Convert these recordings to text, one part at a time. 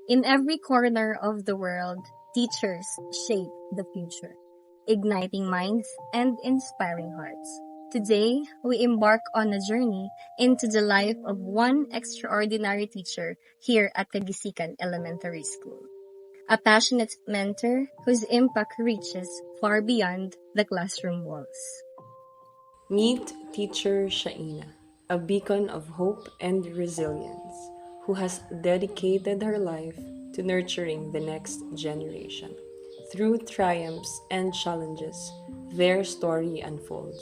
In every corner of the world, teachers shape the future, igniting minds and inspiring hearts. Today, we embark on a journey into the life of one extraordinary teacher here at Kagisikan Elementary School. A passionate mentor whose impact reaches far beyond the classroom walls. Meet teacher Shaina, a beacon of hope and resilience, who has dedicated her life to nurturing the next generation. Through triumphs and challenges, their story unfolds,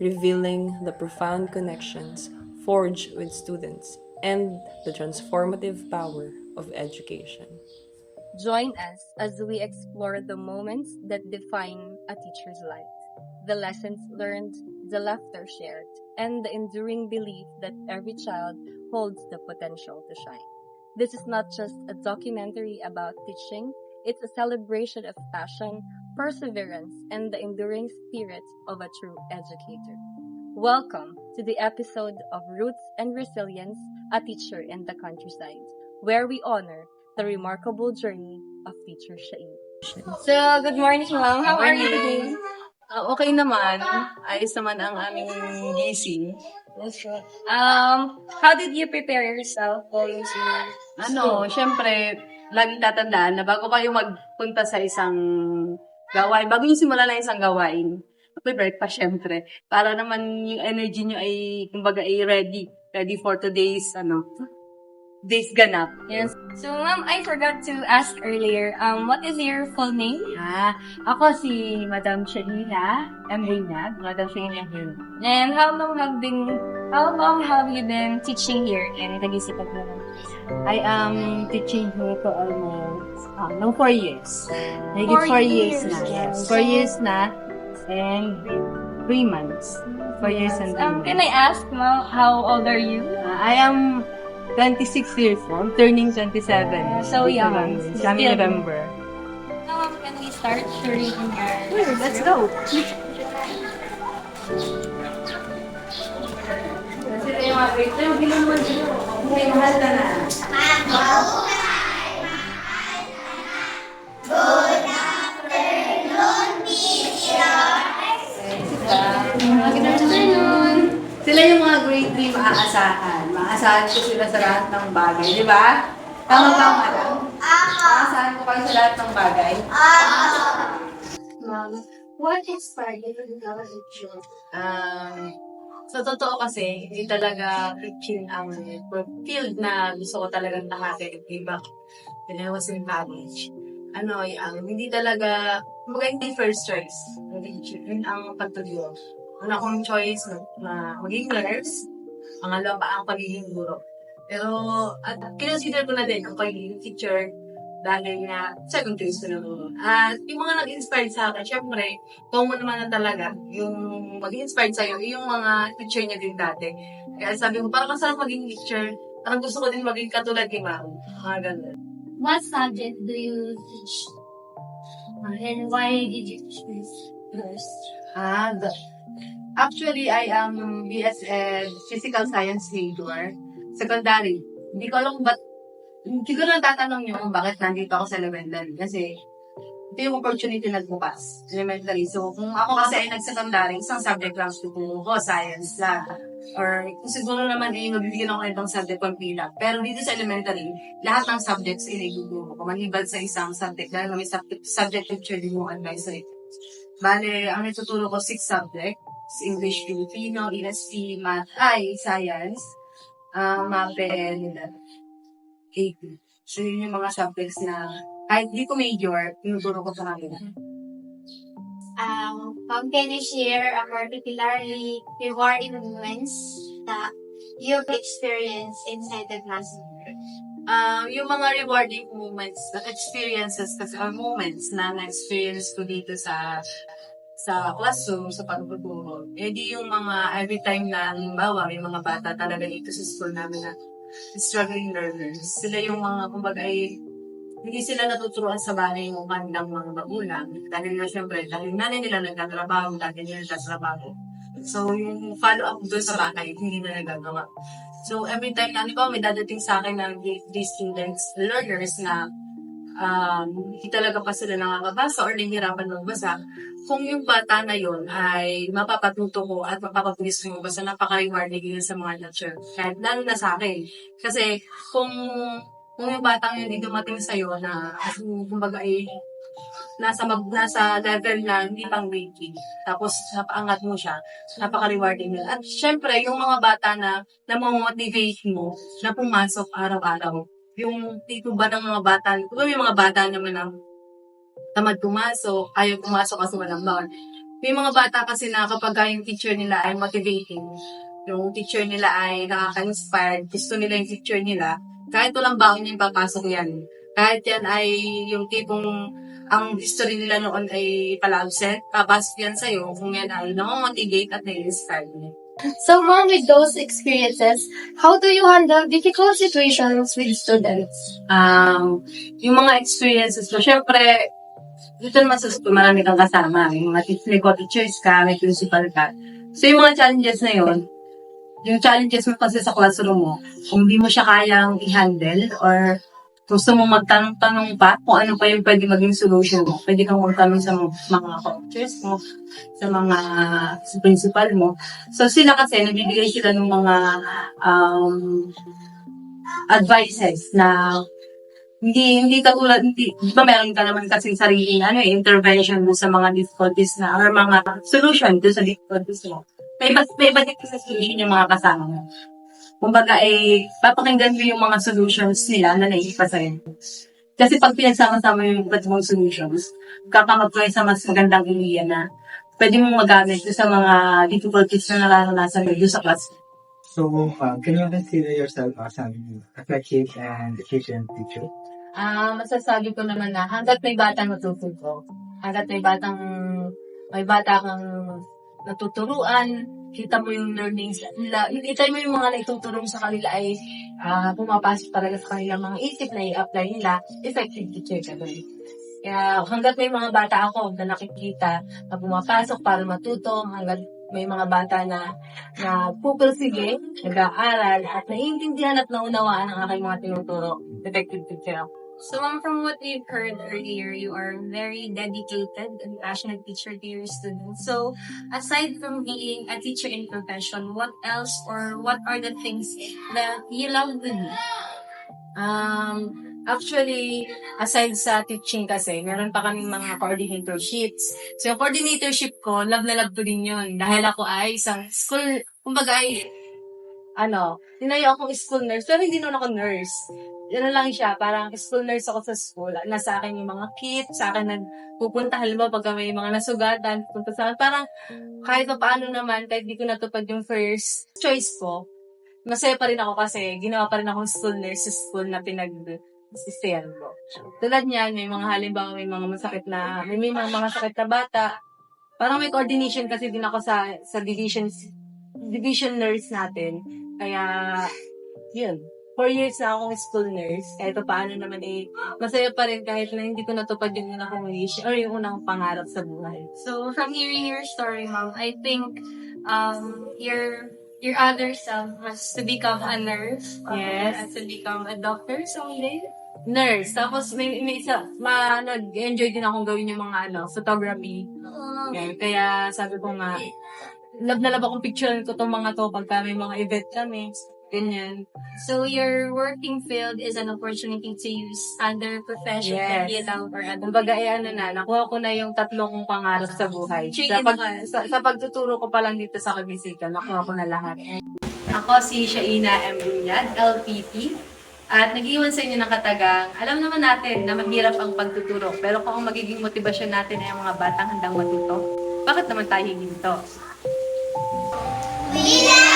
revealing the profound connections forged with students and the transformative power of education. Join us as we explore the moments that define a teacher's life, the lessons learned, the laughter shared, and the enduring belief that every child holds the potential to shine. This is not just a documentary about teaching, it's a celebration of passion, perseverance, and the enduring spirit of a true educator. Welcome to the episode of Roots and Resilience, a Teacher in the Countryside, where we honor the remarkable journey of teacher Shain. So, good morning, ma'am. How are you today? Okay naman. Ayos naman ang aming gising. Yes, sure. How did you prepare yourself for your Syempre, laging tatandaan na bago kayo magpunta sa isang gawain, bago yung simulan na isang gawain, prepare pa syempre. Para naman yung energy nyo ay, kumbaga, ay ready. Ready for today's, day's ganap. Yes. So, ma'am, I forgot to ask earlier, what is your full name? Ako si Madam Shanina M. Reynag, Madam Shanina M. And how long have you been teaching here in Taguig-Sipat Elementary? I am teaching here for almost 4 years. Higit 4 4 years years. na. Yes. So- 4 years na and 3 months. 4 years and 3 months. Can I ask, ma'am, how old are you? I am 26 years old, turning 27. So young. Coming Still- November. Now, ma'am, can we start sharing your... Let's go. Sila yung mga grade. Yung bilang naman sila. May mahal ka na. Good afternoon. Sila yung mga grade 3 maaasahan. Maaasahan ko sila sa lahat ng bagay, di ba? Tama ba, madam? Maaasahan ko kayo sa lahat ng bagay. What inspired you to become a teacher? Sa totoo kasi, hindi talaga teaching ang field na gusto ko talagang takatin. Diba? When I was in college. Hindi talaga, kumbaga hindi first choice. Yun ang pagtuturo. Una kong choice na maging nurse. Pangalawa pa ang pagiging guro. Pero, at kinonsider ko na din ang pagiging teacher dahil nga, second choice ko na guro. At yung mga nag-inspired sa akin, syempre, common naman na talaga, yung mag-inspired sa'yo, yung mga teacher niya din dati. Kaya sabi ko, parang kasarap maging teacher, parang gusto ko din maging katulad ni Ma'am. Mga ganun. What subject do you teach? And why did you choose this? Actually, I am BSN Physical Science major, secondary. Hindi ko alam ba't, siguro natatanong niyo kung bakit nandito ako sa elementary. Kasi, ito yung opportunity nagbukas, elementary. So, kung ako kasi ay nag-secondary, isang subject lang tuturo ko, science lang. Or, kung siguro naman mabibigyan ako ng subject pang bilang. Pero dito sa elementary, lahat ng subjects ay nagtuturo ko. Maliban sa isang subject, dahil may subject teacher din yung advisory. Bale, ang natuturo ko 6 subjects. English, Filipino, ESP, Math, Science, MAPE, and AP. So, yun yung mga subjects na kahit di ko major, tinuturo ko sa kanila. Can you share a particularly rewarding moments that you've experienced inside the classroom? Yung mga rewarding moments, experiences kasi, or moments na na-experience ko dito sa classroom, sa pagtuturo. Di yung mga every time na, halimbawa, may mga bata talaga dito sa school namin na struggling learners. Sila yung mga, kumbaga, hindi sila natuturuan sa bahay yung kanilang mga magulang. Dahil nga, syempre, dahil nanay nila nagtatrabaho, dahil nila nagtatrabaho. So, yung follow-up doon sa bagay, hindi na nagagawa. So, every time na, di ba, may dadating sa akin ng these students, learners na hindi talaga pa sila nakakabasa or nahihirapan magbasa, kung yung bata na yon ay mapapatuto ko at mapapabilis ko magbasa, napaka-rewarding yun sa mga teacher. Kahit lalo na sa akin. Kasi kung yung batang yun ay dumating sa'yo na, kumbaga nasa level na hindi pang wiki, tapos napaangat mo siya, napaka-rewarding yun. At syempre, yung mga bata na motivate mo na pumasok araw-araw, yung tipo ba ng mga bata, kung may mga bata naman na tamad pumasok, ayaw pumasok kasi walang bawal. May mga bata kasi na kapag yung teacher nila ay motivating, yung teacher nila ay nakaka-inspire, gusto nila yung teacher nila, kahit walang baon yung papasok yan. Kahit yan ay yung tipong ang history nila noon ay pala-absent, papasok yan sa'yo kung yan ay nakamotivate at nai-inspire mo. So, Mom, with those experiences, how do you handle difficult situations with students? Yung mga experiences ko, syempre, dito naman sa school, marami kang kasama. Yung mga teachers ka, may principal ka. So, yung mga challenges na yun, yung challenges mo kasi sa classroom mo, kung hindi mo siya kayang i-handle or gusto mo magtanong-tanong pa kung ano pa yung pwede maging solution mo. Pwede kang magtanong sa mga coaches mo, sa principal mo. So, sila kasi, nabibigay sila ng mga advices na hindi katulad, di ba meron ka naman kasing sariling intervention mo sa mga difficulties na, or mga solution do sa difficulties mo. May iba dito sa solution yung mga kasama mo. Kumbaga papakinggan mo yung mga solutions nila na naiipa sa'yo. Kasi pag pinagsama-sama yung iba't mong solutions, kakamag kayo sa mas magandang iliya na pwede mong magamit sa mga difficulties na nararanasan mo sa class. So, can you consider yourself as an effective and efficient teacher? Masasabi ko naman na hanggat may batang natututo, hanggat may bata kang natuturuan, kita mo yung learnings nila, kita mo yung mga naituturong sa kanila ay pumapasok talaga sa kanilang mga isip na i-apply nila, effective teacher ka doon. Kaya hanggat may mga bata ako na nakikita na pumapasok para matuto, hanggat may mga bata na pupursige, nag-aaral, at naiintindihan at naunawaan ang aking mga tinuturo, effective teacher ako. So, from what we've heard earlier, you are very dedicated and passionate teacher to your students. So, aside from being a teacher in profession, what else or what are the things that you love to do? Actually, aside sa teaching kasi, meron pa kaming mga coordinatorships. So, yung coordinatorship ko, love na love ko din yun. Dahil ako ay isang school, kumbaga tinayo akong school nurse, pero hindi naman ako nurse. Yan lang siya, parang school nurse ako sa school. Nasa akin yung mga kit, sa akin nagpupunta, halimbawa pagka may mga nasugatan, punta sa akin. Parang kahit pa paano naman, kahit di ko natupad yung first choice ko, masaya pa rin ako kasi ginawa pa rin akong school nurse sa school na pinag-sistayan ko. Tulad niyan, may mga halimbawa, may mga masakit na, may mga sakit na bata. Parang may coordination kasi din ako sa division nurse natin. Kaya, yun. 4 years na akong school nurse. Kahit paano naman masaya pa rin kahit na hindi ko natupad yung unang kong wish or yung unang pangarap sa buhay. So, from hearing your story, Mom, I think your other self was to become a nurse. Yes. And to become a doctor someday. Nurse. Tapos may isa, nag-enjoy din akong gawin yung mga photography. Kaya sabi ko nga, love na love akong picture ko itong mga to pagka may mga event kami. Ganyan. So, your working field is an opportunity to use other profession that you love or other. Kumbaga, nakuha ko na yung 3 kong pangarap sa buhay. Sa pagtuturo ko pa lang dito sa Kabisikan, nakuha ko na lahat. Ako si Shaina M. Bunyad, LPT. At nag-iwan sa inyo ng katagang, alam naman natin na mahirap ang pagtuturo. Pero kung ang magiging motibasyon natin ay ang mga batang handang matuto, bakit naman tayo hindi dito? We love